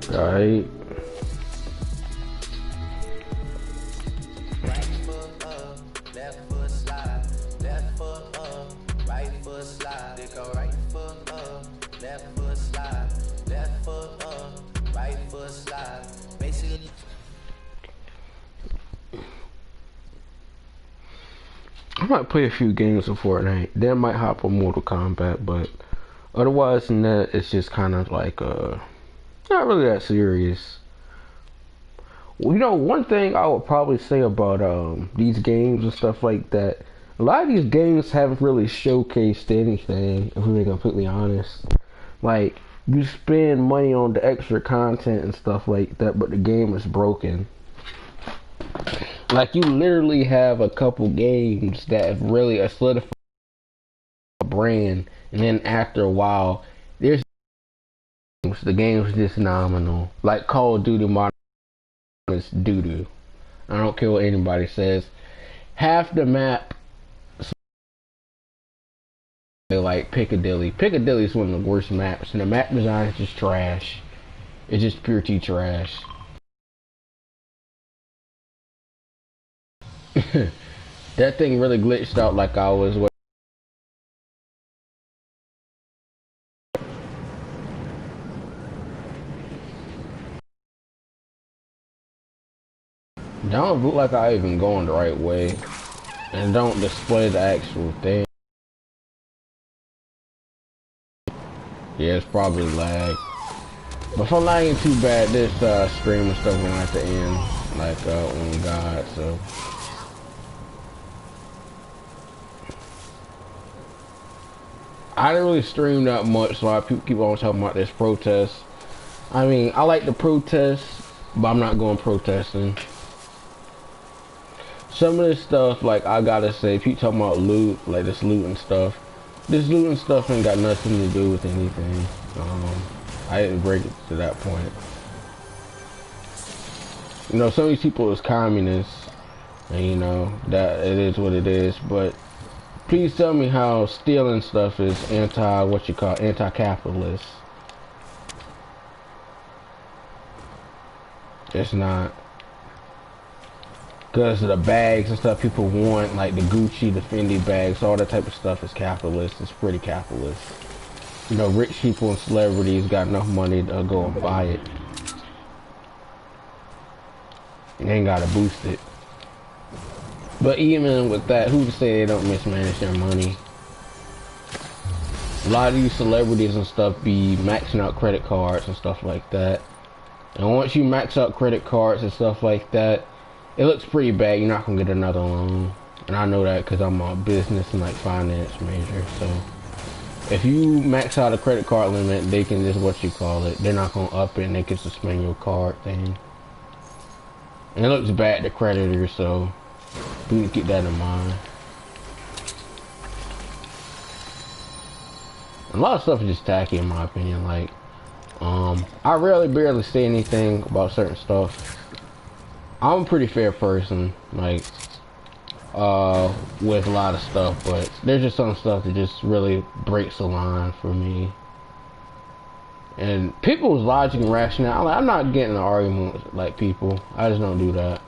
Right. Right foot up, left foot slide. Left foot up, right foot slide. They go right foot up, left foot slide. Left foot up, right foot slide. Basically. I might play a few games of Fortnite. Then I might hop on Mortal Kombat, but otherwise than that, it's just kind of like not really that serious. Well, you know, one thing I would probably say about these games and stuff like that, a lot of these games haven't really showcased anything, if we're being completely honest. Like, you spend money on the extra content and stuff like that, but the game is broken. Like, you literally have a couple games that have really solidified a brand, and then after a while, there's the game's just nominal. Like Call of Duty Modern is doo-doo. I don't care what anybody says. Half the map, like Piccadilly. Piccadilly is one of the worst maps, and the map design is just trash. It's just pure T trash. That thing really glitched out like I was. Don't look like I even going the right way, and don't display the actual thing. Yeah, it's probably lag. But if I'm lagging too bad, this stream and stuff won't have to end like on God. So I didn't really stream that much, so a lot of people keep on talking about this protest. I mean, I like the protest, but I'm not going protesting. Some of this stuff, like, I gotta say, people talking about loot, like this loot and stuff. This loot and stuff ain't got nothing to do with anything. I didn't break it to that point. You know, some of these people is communists, and you know, that it is what it is, but please tell me how stealing stuff is anti-capitalist. It's not. Because the bags and stuff people want, like the Gucci, the Fendi bags, all that type of stuff is capitalist. It's pretty capitalist. You know, rich people and celebrities got enough money to go and buy it. And they ain't gotta boost it. But even with that, who to say they don't mismanage their money? A lot of these celebrities and stuff be maxing out credit cards and stuff like that. And once you max out credit cards and stuff like that, it looks pretty bad. You're not gonna get another loan, and I know that because I'm a business and like finance major. So if you max out a credit card limit, they can just they're not gonna up it, and they can suspend your card thing. And it looks bad to creditors, so we need to keep that in mind. A lot of stuff is just tacky in my opinion. Like, I barely say anything about certain stuff. I'm a pretty fair person, like, with a lot of stuff, but there's just some stuff that just really breaks the line for me. And people's logic and rationale, I'm not getting an argument with, like, people. I just don't do that.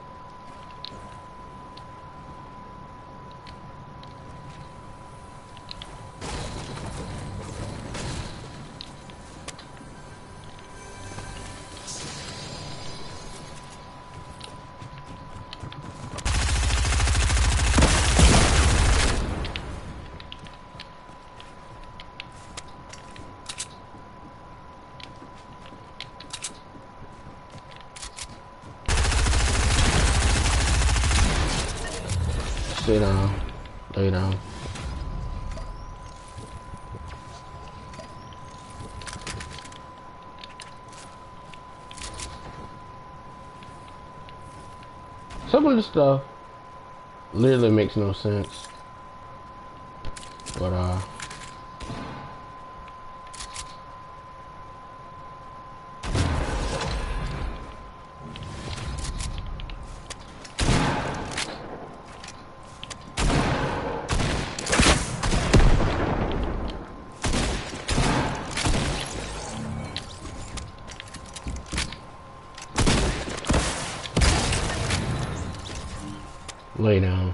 Sit down. Lay down. Some of the stuff literally makes no sense. But Lay down.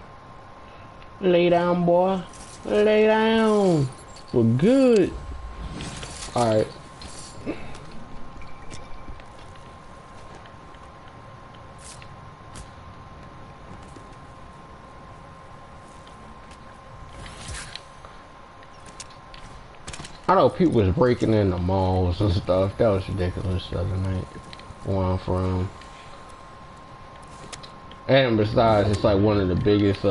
Lay down, boy. Lay down. We're good. Alright. I know people was breaking in the malls and stuff. That was ridiculous the other night. Where I'm from. And besides, it's like one of the biggest,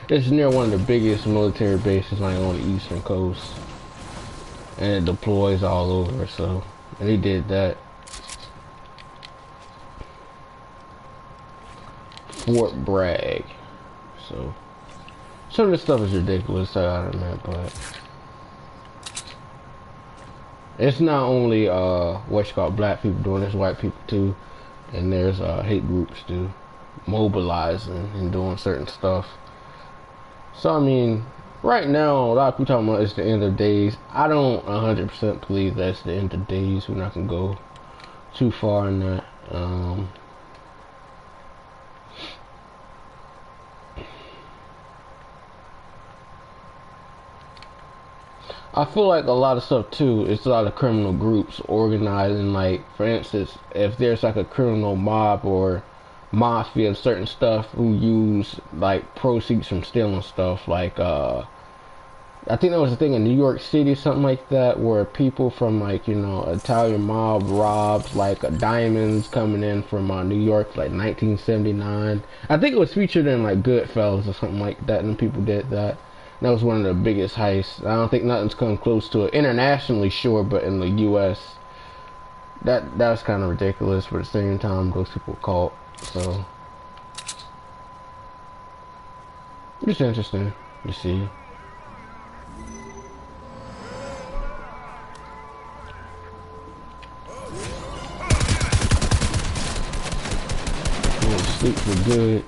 it's near one of the biggest military bases like on the eastern coast. And it deploys all over, so, and he did that. Fort Bragg. So, some of this stuff is ridiculous, I admit, but it's not only, what you call black people doing this, white people too. And there's, hate groups too. Mobilizing and doing certain stuff. So I mean, right now a lot of people talking about it's the end of days. I don't 100% believe that's the end of days. We're not gonna go too far in that. I feel like a lot of stuff too, it's a lot of criminal groups organizing, like for instance, if there's like a criminal mob or mafia of certain stuff who use like proceeds from stealing stuff, like I think there was a thing in New York City, something like that, where people from like, you know, Italian mob robbed like diamonds coming in from New York, like 1979. I think it was featured in like Goodfellas or something like that, and people did that. And that was one of the biggest heists. I don't think nothing's come close to it internationally, sure, but in the U.S. That's kind of ridiculous. But at the same time, those people caught. So it's interesting to see. Sleep for good.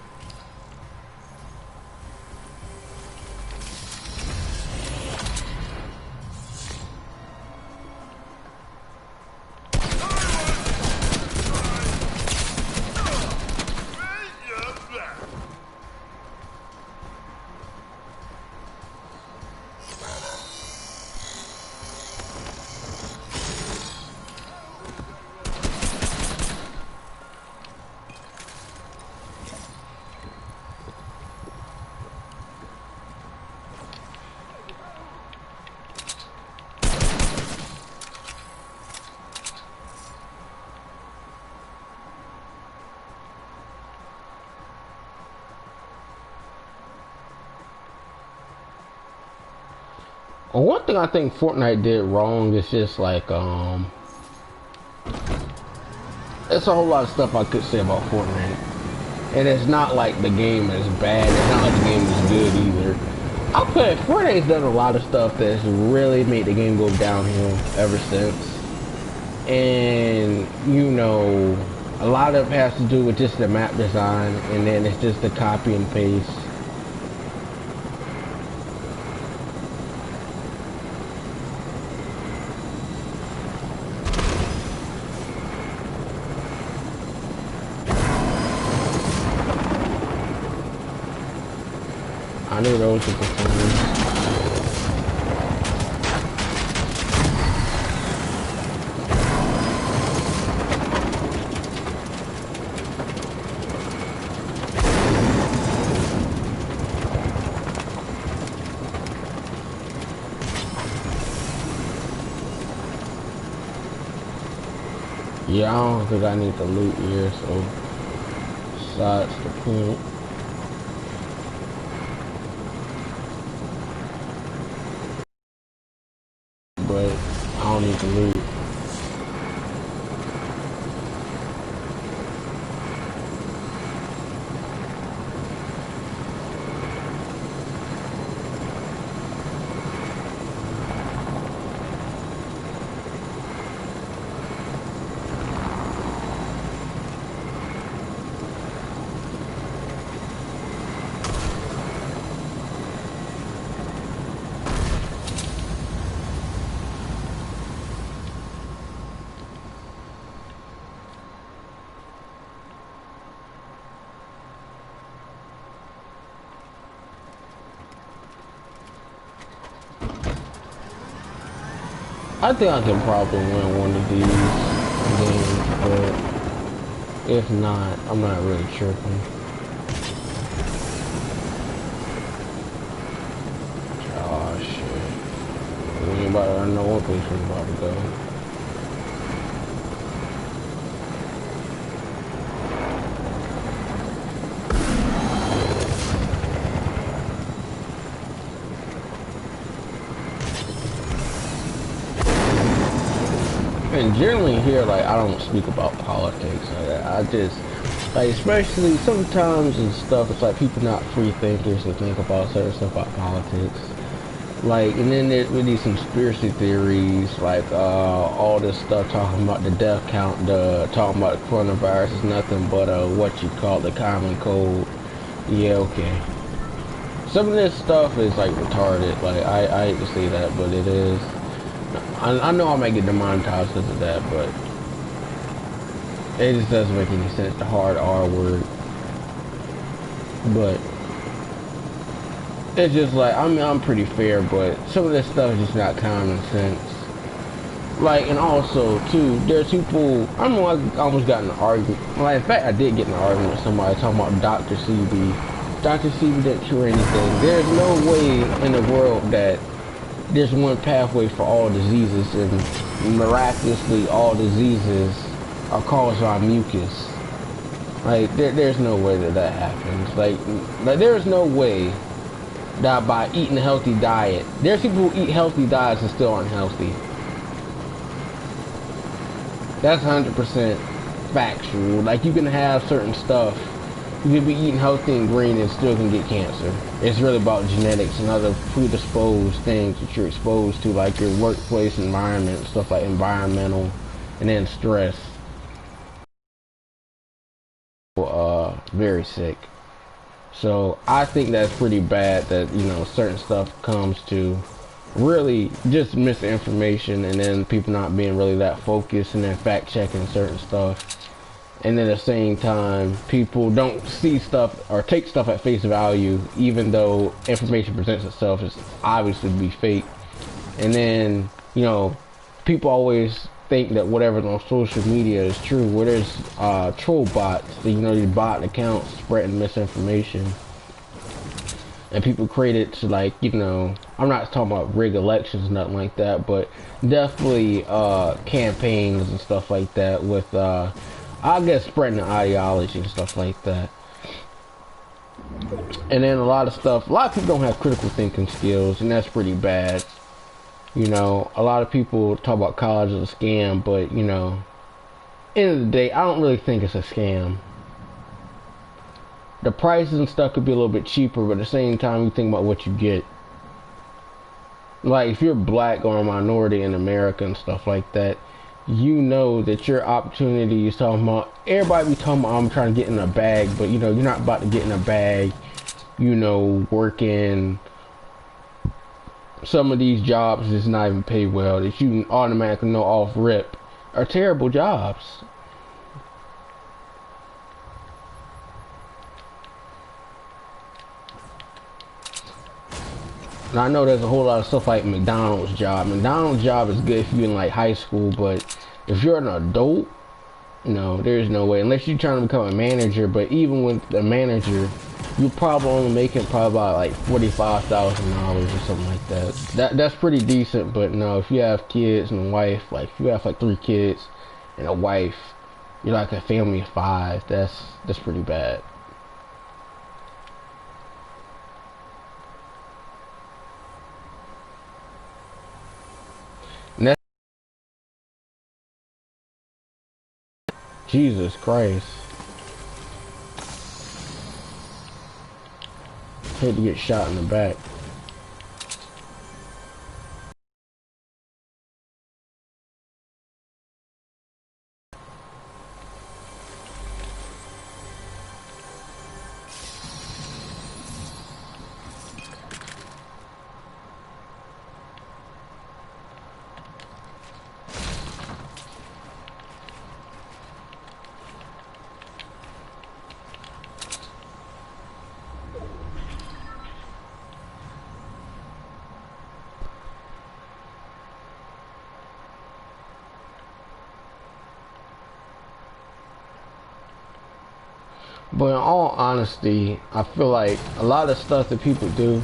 Well, one thing I think Fortnite did wrong is just like, it's a whole lot of stuff I could say about Fortnite. And it's not like the game is bad, it's not like the game is good either. I'll put Fortnite's done a lot of stuff that's really made the game go downhill ever since. And, you know, a lot of it has to do with just the map design, and then it's just the copy and paste. I knew those were performers. Yeah, I don't think I need to loot here, so besides the point. But I don't need to loot. I think I can probably win one of these games, but if not, I'm not really tripping. Oh shit. Anybody I know what place we're about to go. And generally here, like, I don't speak about politics. I just, like, especially sometimes and stuff, it's like people not free thinkers to think about certain stuff about politics. Like, and then there's with these conspiracy theories, like, all this stuff talking about the death count, talking about the coronavirus is nothing but, what you call the common cold. Yeah, okay. Some of this stuff is, like, retarded. Like, I hate to say that, but it is. I know I might get demonetized because of that, but it just doesn't make any sense, the hard R word. But it's just like, I mean, I'm pretty fair, but some of this stuff is just not common sense. Like, and also, too, there's people, I know I almost got in an argument. Like, in fact, I did get in an argument with somebody talking about Dr. CB. Dr. CB didn't cure anything. There's no way in the world that there's one pathway for all diseases, and miraculously all diseases are caused by mucus. Like, there's no way that that happens. Like there's no way that by eating a healthy diet, there's people who eat healthy diets and still aren't healthy. That's 100% factual. Like, you can have certain stuff. You can be eating healthy and green and still can get cancer. It's really about genetics and other predisposed things that you're exposed to, like your workplace environment, stuff like environmental, and then stress. Very sick. So I think that's pretty bad that, you know, certain stuff comes to really just misinformation, and then people not being really that focused, and then fact checking certain stuff. And then at the same time, people don't see stuff or take stuff at face value, even though information presents itself as obviously to be fake. And then, you know, people always think that whatever's on social media is true. Where there's troll bots, you know, these bot accounts spreading misinformation. And people create it to, like, you know, I'm not talking about rig elections, nothing like that, but definitely campaigns and stuff like that with I guess spreading the ideology and stuff like that. And then a lot of people don't have critical thinking skills, and that's pretty bad. You know, a lot of people talk about college as a scam, but, you know, end of the day, I don't really think it's a scam. The prices and stuff could be a little bit cheaper, but at the same time, you think about what you get. Like, if you're black or a minority in America and stuff like that, you know that your opportunity is talking about, everybody be talking about, I'm trying to get in a bag, but, you know, you're not about to get in a bag, you know, working some of these jobs that's not even pay well, that you automatically know off rip are terrible jobs. And I know there's a whole lot of stuff like McDonald's job. McDonald's job is good if you're in like high school, but if you're an adult, no, there's no way. Unless you're trying to become a manager, but even with the manager, you're probably only making probably about like $45,000 or something like that. That's pretty decent, but no, if you have kids and a wife, like if you have like 3 kids and a wife, you're like a family of 5. That's pretty bad. And that's Jesus Christ. Hate to get shot in the back. But in all honesty, I feel like a lot of stuff that people do,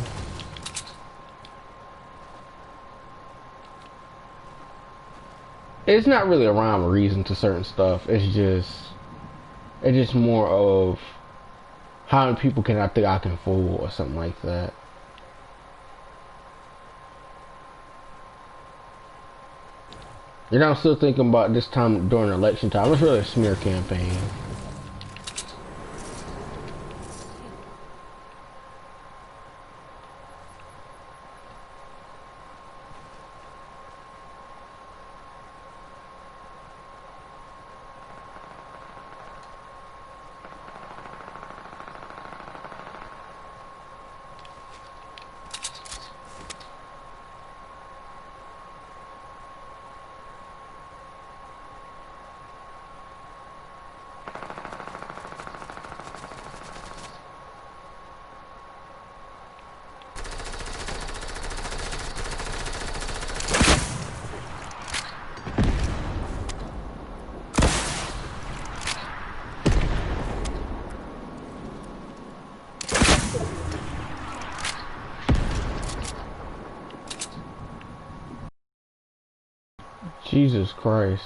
it's not really a rhyme or reason to certain stuff. It's just more of how many people can I think I can fool or something like that. You know, I'm still thinking about this time during election time. It's really a smear campaign. Jesus Christ.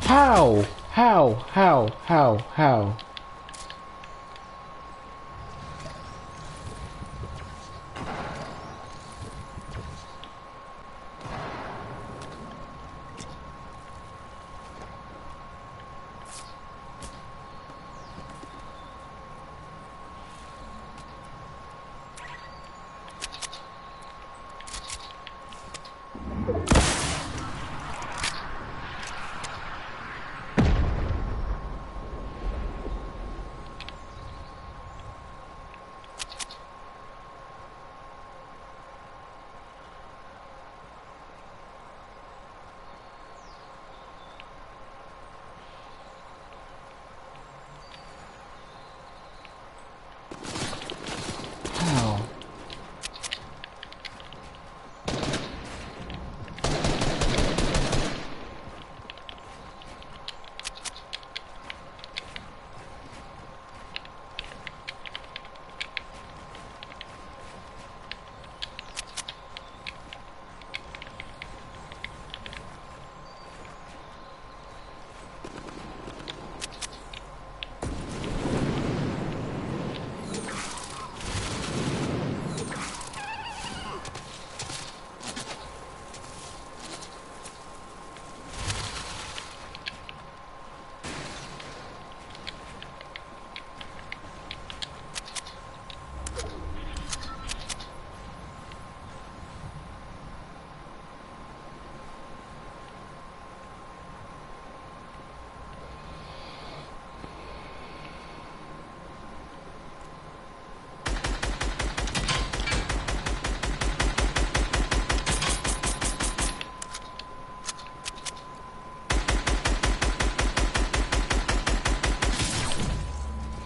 How? How?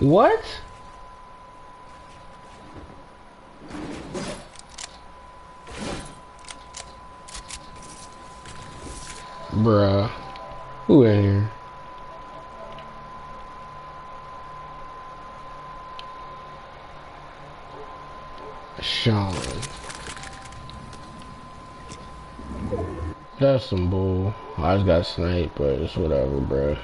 What? Bruh. Who in here? Sean. That's some bull. I just got sniped, but it's whatever, bruh.